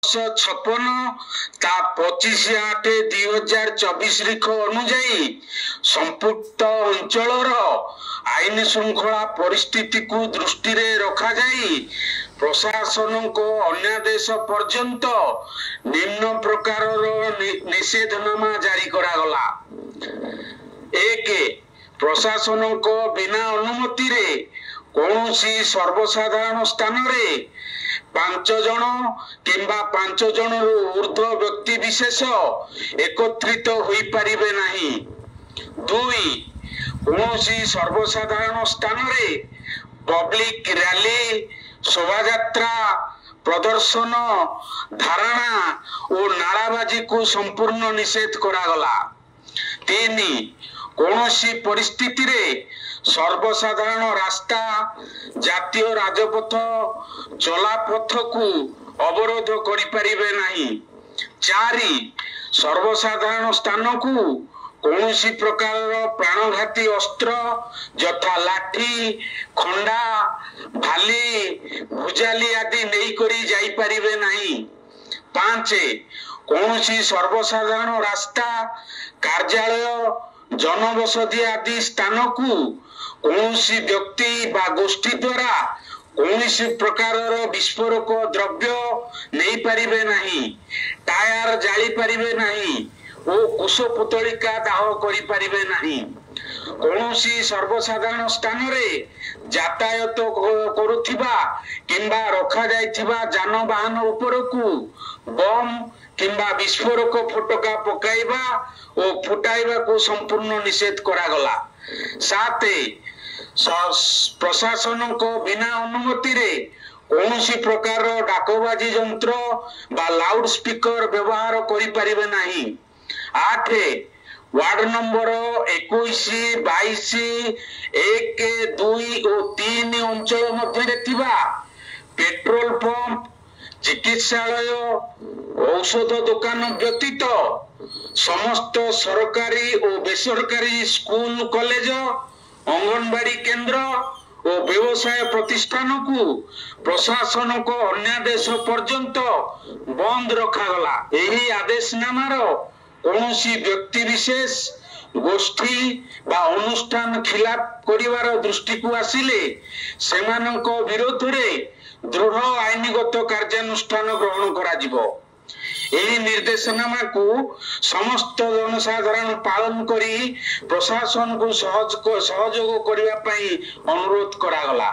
56 ता 25/8/2024 रिख अनुजाई संपुक्त अंचल आईन श्रृंखला परिस्थिति को दृष्टि रे रखा जाई प्रशासन को अन्यादेश पर्यंत निम्न प्रकार निषेधनामा जारी करा गला। एक प्रशासन को बिना अनुमति रे कौनसी सर्वसाधारण स्थान रे 5 जन किंबा 5 जन ऊर्ध्व व्यक्ति विशेष एकत्रित होई परिबे नहीं। 2 कौनसी सर्वसाधारण स्थान रे पब्लिक रैली शोभा यात्रा प्रदर्शन धारणा और नाराबाजी को संपूर्ण निषेध करा गला। 3 कौनसी परिस्थिति रे सर्वसाधारण रास्ता जातीय राजपथ चलापथ को अवरोध करि परिबे नहीं। 4 सर्वसाधारण स्थान को कौनसी प्रकार प्राणघाती अस्त्र यथा लाठी खंडा भाली भुजाली आदि नहीं करी जाई परिबे नहीं। 5 कौनसी सर्वसाधारण रास्ता कार्यालय जनबसति आदि स्थान को कौनसी व्यक्ति बा गोष्ठी द्वारा कौनसी प्रकार विस्फोरक द्रव्य नहीं परिबे नहीं, टायर जाली परिबे नहीं ओ कुशपुतलिका दाह करि परिबे नहीं। कौनसी सर्वसाधारण स्थान रे यातायात करुथिबा किंबा रखा जाइथिबा जानवाहन उपरकू बम किंबा विस्फोरक फटका पकाइबा ओ फुटाइबा को संपूर्ण निषेध करा गला। 7 प्रशासन को बिना अनुमति रे कौनसी प्रकार डाकबाजी यंत्र बा लाउड स्पीकर व्यवहार करि परिबे नहीं। 8 वार्ड नंबर 21 22 1 2 और 3 अंचल मध्य पेट्रोल पंप चिकित्सालय औषध दुकान व्यतीत समस्त सरकारी और बेसरकारी स्कूल कॉलेज अंगनवाड़ी केंद्र और व्यवसाय प्रतिष्ठान को प्रशासन को अन्यादेश पर्यंत बंद रखा गला। यही आदेशनामार कौनसी व्यक्ति विशेष गोष्ठी बा अनुष्ठान खिलाफ करिवार दृष्टि को आसिले सेमानक विरोध रे दृढ़ आईनगत कार्यानुष्ठान ग्रहण करा जिवो। एही निर्देशनामा को समस्त जनसाधारण पालन करी प्रशासन को सहयोग करिवा पई अनुरोध करा गला।